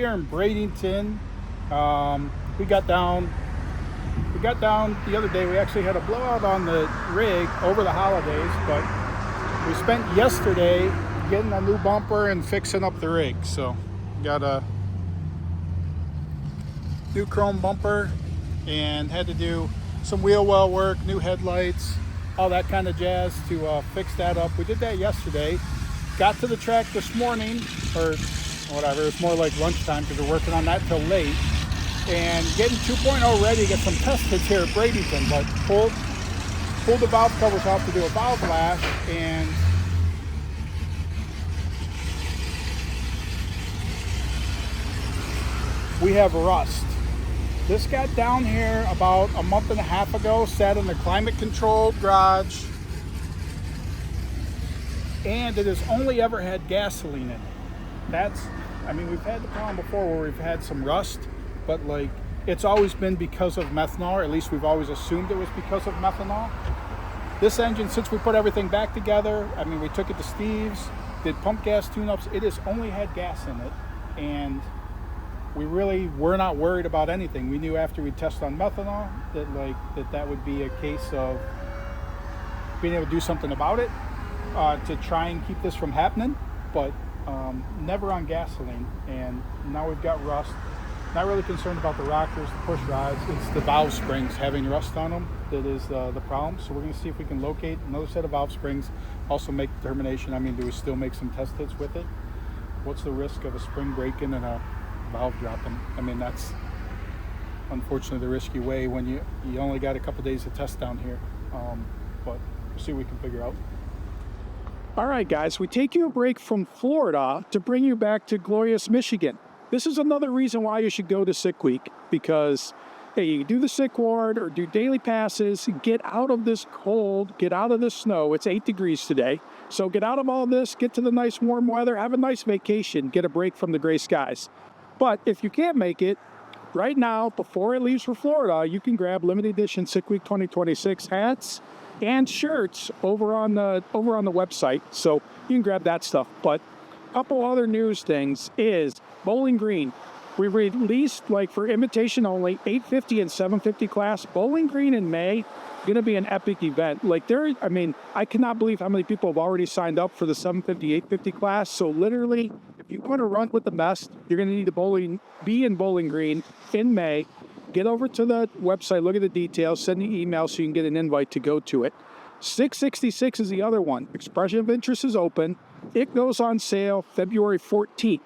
here in Bradenton. We got down the other day. We actually had a blowout on the rig over the holidays, but we spent yesterday getting a new bumper and fixing up the rig. So got a new chrome bumper and had to do some wheel well work, new headlights, all that kind of jazz to fix that up. We did that yesterday. Got to the track this morning, or whatever, it's more like lunchtime because we're working on that till late. And getting 2.0 ready to get some test hits here at Bradenton, but pulled the valve covers off to do a valve lash, and we have rust. This got down here about a month and a half ago, sat in the climate controlled garage, and it has only ever had gasoline in it. We've had the problem before where we've had some rust, but like it's always been because of methanol, or at least we've always assumed it was because of methanol. This engine, since we put everything back together, we took it to Steve's, did pump gas tune-ups, it has only had gas in it, and we really were not worried about anything. We knew after we tested on methanol that would be a case of being able to do something about it, to try and keep this from happening, but never on gasoline. And now we've got rust. Not really concerned about the rockers, the push rods. It's the valve springs having rust on them that is the problem. So we're going to see if we can locate another set of valve springs, also make determination. Do we still make some test hits with it? What's the risk of a spring breaking and a valve dropping? That's unfortunately the risky way when you only got a couple days of test down here. But we'll see what we can figure out. All right, guys, we take you a break from Florida to bring you back to glorious Michigan. This is another reason why you should go to Sick Week, because hey, you do the sick ward or do daily passes, get out of this cold, get out of the snow. It's 8 degrees today. So get out of all this, get to the nice warm weather, have a nice vacation, get a break from the gray skies. But if you can't make it, right now, before it leaves for Florida, you can grab limited edition Sick Week 2026 hats and shirts over on the website. So you can grab that stuff. But a couple other news things is Bowling Green. We released, for invitation only, 850 and 750 class. Bowling Green in May, going to be an epic event. I cannot believe how many people have already signed up for the 750, 850 class. So literally, if you want to run with the best, you're going to need to be in Bowling Green in May. Get over to the website, look at the details, send an email so you can get an invite to go to it. 666 is the other one. Expression of interest is open. It goes on sale February 14th.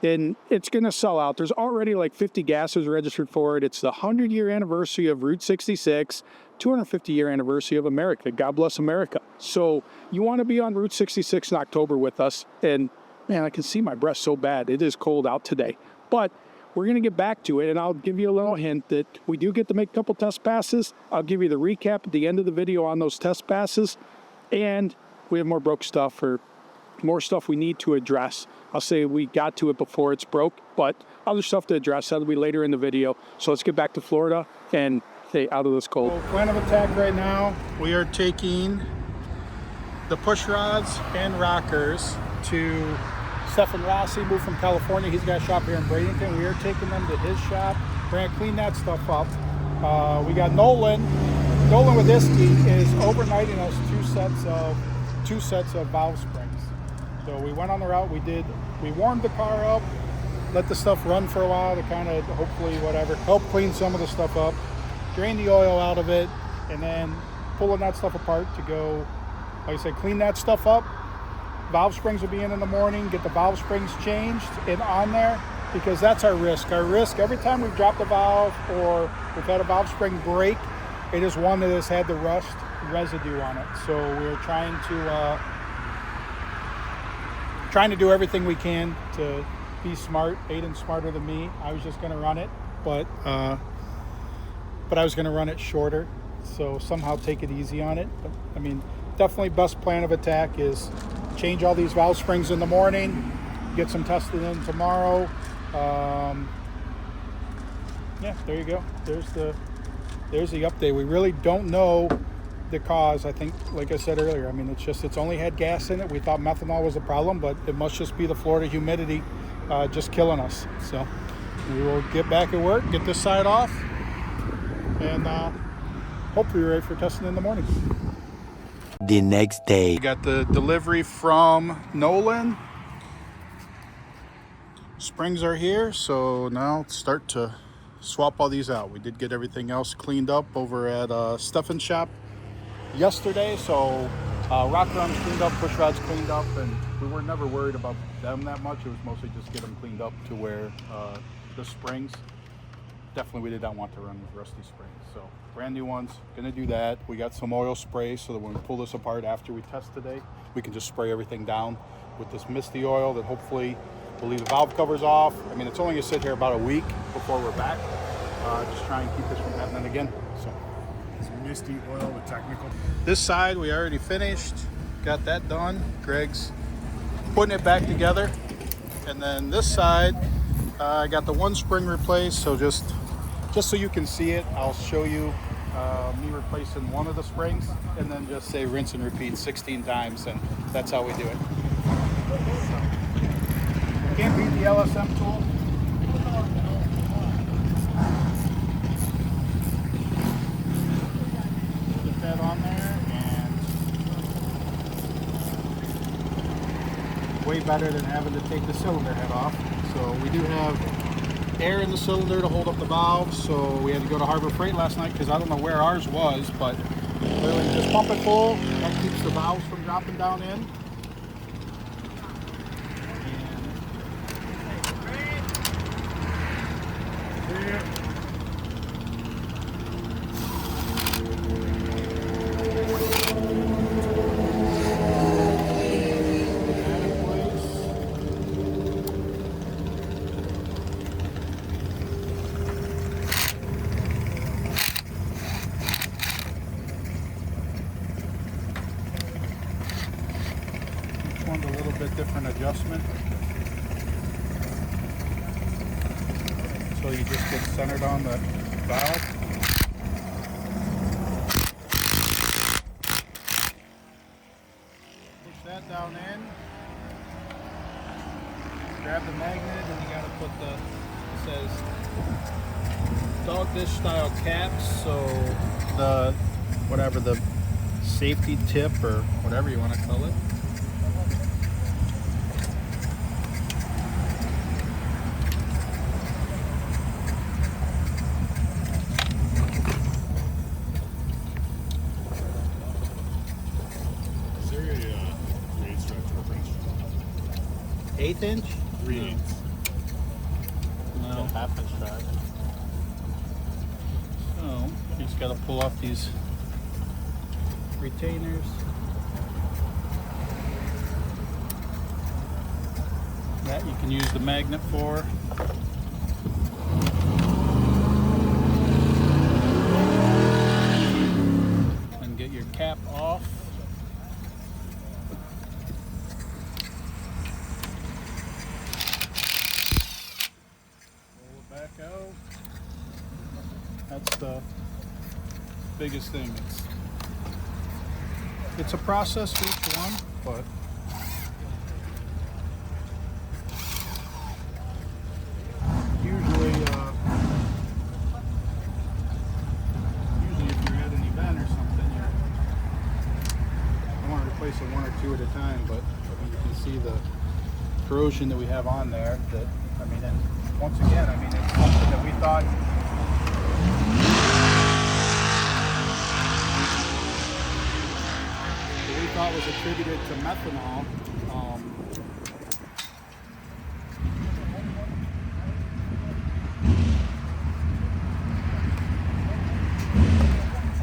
And it's going to sell out. There's already 50 gases registered for it. It's the 100-year anniversary of Route 66, 250-year anniversary of America. God bless America. So you want to be on Route 66 in October with us. And man, I can see my breath so bad. It is cold out today. But we're going to get back to it, and I'll give you a little hint that we do get to make a couple test passes. I'll give you the recap at the end of the video on those test passes. And we have more broke stuff or more stuff we need to address. I'll say we got to it before it's broke, but other stuff to address, that'll be later in the video. So let's get back to Florida and stay out of this cold. So plan of attack right now, we are taking the push rods and rockers to Stephen Rossi, moved from California. He's got a shop here in Bradenton. We are taking them to his shop. We're gonna clean that stuff up. We got Nolan with Iski is overnighting us two sets of valve springs. So we went on the route, we warmed the car up, let the stuff run for a while to kind of hopefully help clean some of the stuff up, drain the oil out of it, and then pulling that stuff apart to go, like I said, clean that stuff up. Valve springs will be in the morning, get the valve springs changed and on there, because that's our risk. Our risk, every time we've dropped a valve or we've had a valve spring break, it is one that has had the rust residue on it. So we're trying to do everything we can to be smart. Aiden's smarter than me. I was just going to run it, but I was going to run it shorter, so somehow take it easy on it. But definitely best plan of attack is change all these valve springs in the morning, get some tested in tomorrow. Yeah, there you go. There's the update. We really don't know the cause. I think, like I said earlier, it's only had gas in it. We thought methanol was a problem, but it must just be the Florida humidity just killing us. So we will get back at work, get this side off, and hopefully we're ready for testing in the morning. The next day. We got the delivery from Nolan. Springs are here, so now let's start to swap all these out. We did get everything else cleaned up over at Stefan's shop yesterday, so rock arms cleaned up, push rods cleaned up, and we were never worried about them that much. It was mostly just get them cleaned up to where the springs, definitely we did not want to run with rusty springs. So brand new ones, gonna do that. We got some oil spray so that when we pull this apart after we test today, we can just spray everything down with this misty oil that hopefully will leave the valve covers off. I mean, it's only gonna sit here about a week before we're back. Just try and keep this from happening again. So It's misty oil with technical. this side we already finished, got that done. Greg's putting it back together. And then this side, I got the one spring replaced, so just so you can see it, I'll show you me replacing one of the springs, and then just say rinse and repeat 16 times, and that's how we do it. Can't beat the LSM tool. Get that on there, and way better than having to take the cylinder head off. So we do have air in the cylinder to hold up the valve, so we had to go to Harbor Freight last night because I don't know where ours was, but literally just pump it full. That keeps the valves from dropping down in. One's a little bit different adjustment. So you just get centered on the valve. Push that down in. Grab the magnet, and you gotta put the, it says dog dish style caps, so the whatever the safety tip or whatever you want to call it. Eighth inch? 3/8. No, half inch drive. So you just gotta pull off these retainers. That you can use the magnet for. And get your cap off. Back out. That's the biggest thing. It's a process for each one, but usually if you're at an event or something, you want to replace it one or two at a time. But I mean, you can see the corrosion that we have on there. That I mean, and once again, I mean, it's something that we thought was attributed to methanol.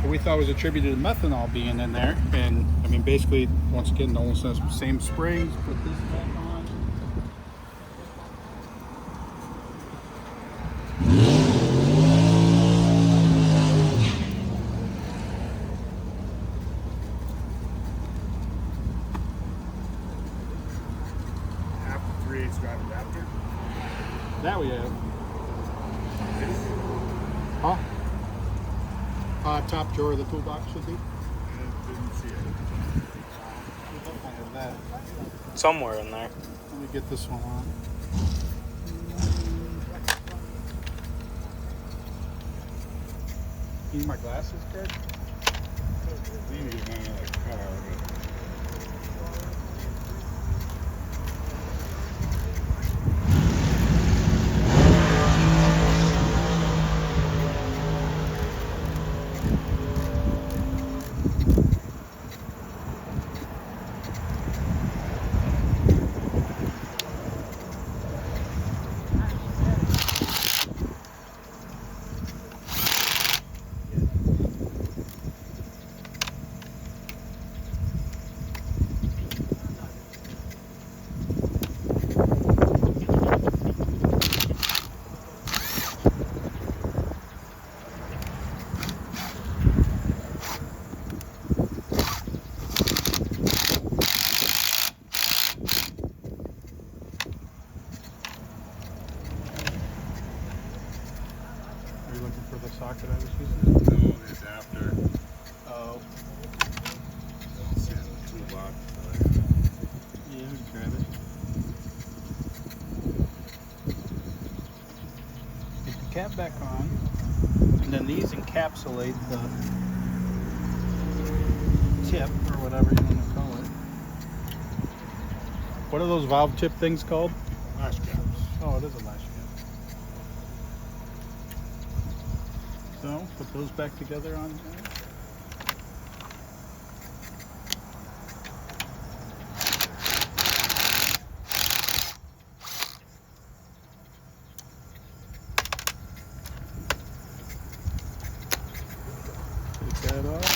We thought was attributed to methanol being in there, and I mean, basically, once again, Nolan says same springs. Put this back on. That we have. Huh? Top drawer of the toolbox should be. Didn't see it. We definitely have that. Somewhere in there. Let me get this one on. Need my glasses, Kurt? You need to get mine out of the car, but Are you looking for the socket I was using? no, the adapter. Oh. Don't see it in the toolbox. Yeah, we can grab it. Get the cap back on, and then these encapsulate the tip, or whatever you want to call it. What are those valve tip things called? Lash caps. Oh, it is a lash cap. So, put those back together on there. Take that off.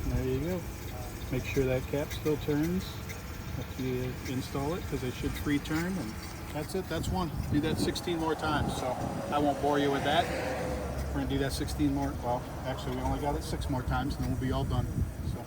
There you go. Make sure that cap still turns after you install it, because they should free turn, and that's it. That's one. Do that 16 more times, so I won't bore you with that. We're gonna do that 16 more. Well, actually, we only got it 6 more times, and then we'll be all done. So.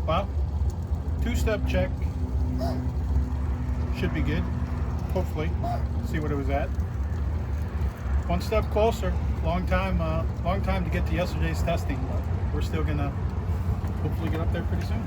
Well, 2-step check should be good. Hopefully, see what it was at. 1 step closer. Long time to get to yesterday's testing, but we're still gonna hopefully get up there pretty soon.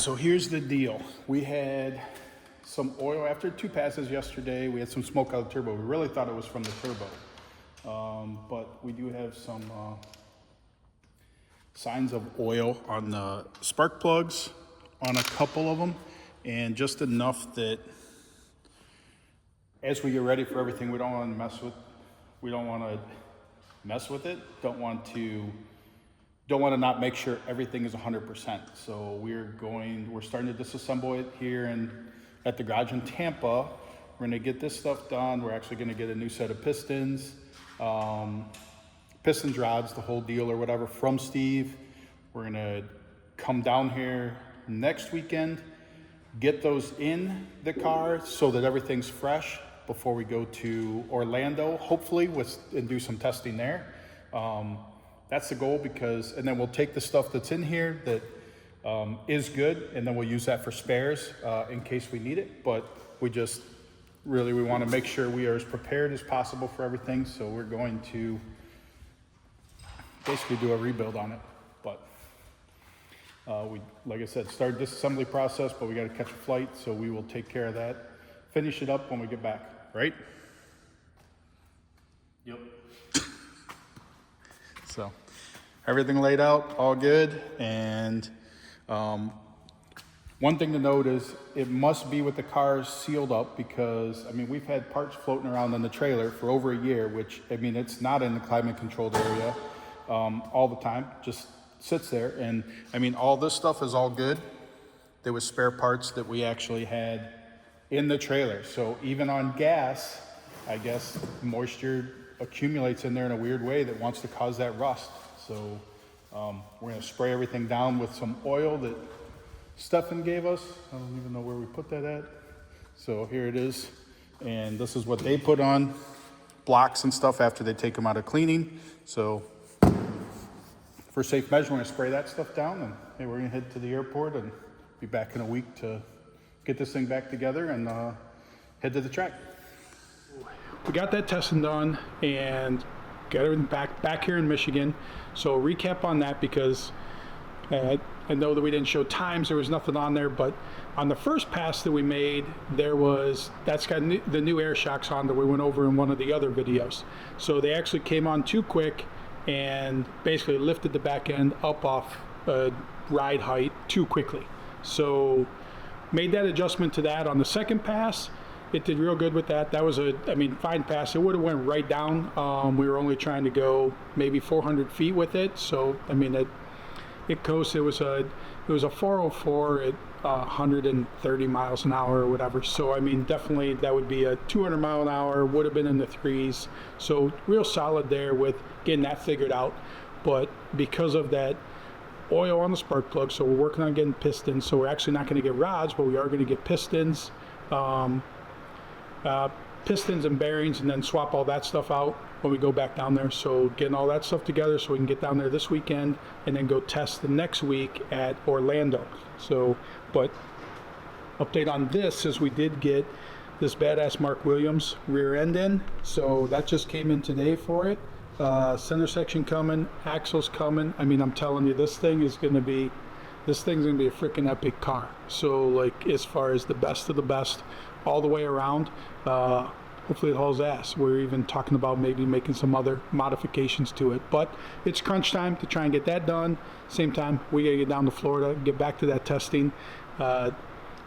so here's the deal. We had some oil after 2 passes yesterday. We had some smoke out of the turbo. We really thought it was from the turbo. But we do have some signs of oil on the spark plugs on a couple of them, and just enough that as we get ready for everything, we don't want to mess with it. Don't want to not make sure everything is 100%. So we're starting to disassemble it here at the garage in Tampa. We're going to get this stuff done. We're actually going to get a new set of pistons, pistons, rods, the whole deal or whatever from Steve. We're going to come down here next weekend, get those in the car so that everything's fresh before we go to Orlando, hopefully, and do some testing there. That's the goal, and then we'll take the stuff that's in here that is good, and then we'll use that for spares in case we need it. But we want to make sure we are as prepared as possible for everything. So we're going to basically do a rebuild on it. But we, like I said, started this assembly process, but we got to catch a flight, so we will take care of that. Finish it up when we get back, right? Yep. So everything laid out, all good. And one thing to note is it must be with the cars sealed up, because I mean, we've had parts floating around in the trailer for over a year, which I mean, it's not in the climate controlled area all the time, just sits there. And I mean, all this stuff is all good. There was spare parts that we actually had in the trailer. So even on gas, I guess moisture accumulates in there in a weird way that wants to cause that rust. So we're gonna spray everything down with some oil that Stefan gave us. I don't even know where we put that at. So here it is. And this is what they put on blocks and stuff after they take them out of cleaning. So for safe measure, we're gonna spray that stuff down, and hey, we're gonna head to the airport and be back in a week to get this thing back together and head to the track. We got that testing done and got everything back here in Michigan. So recap on that, because I know that we didn't show times, there was nothing on there, but on the first pass that we made, that's got the new air shocks on that we went over in one of the other videos. So they actually came on too quick and basically lifted the back end up off ride height too quickly. So made that adjustment to that on the second pass. It did real good with that. That was fine pass. It would have went right down. We were only trying to go maybe 400 feet with it. So, I mean, it coasted. It was a 404 at 130 miles an hour or whatever. So, I mean, definitely that would be a 200 mile an hour, would have been in the threes. So real solid there with getting that figured out. But because of that oil on the spark plug, so we're working on getting pistons. So we're actually not going to get rods, but we are going to get pistons. Pistons and bearings, and then swap all that stuff out when we go back down there. So getting all that stuff together so we can get down there this weekend and then go test the next week at Orlando. So, but update on this is we did get this badass Mark Williams rear end in. So that just came in today for it. Center section coming, axles coming. I mean, I'm telling you, this thing's gonna be a freaking epic car. So like, as far as the best of the best all the way around, hopefully it hauls ass. We're even talking about maybe making some other modifications to it, but it's crunch time to try and get that done. Same time, we gotta get down to Florida, get back to that testing. It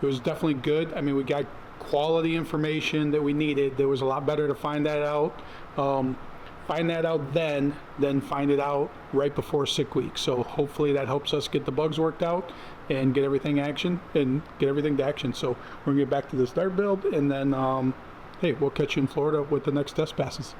was definitely good. I mean, we got quality information that we needed. There was a lot better to find that out. Then find it out right before sick week. So hopefully that helps us get the bugs worked out and get everything to action. So we're gonna get back to the start build, and then hey, we'll catch you in Florida with the next test passes.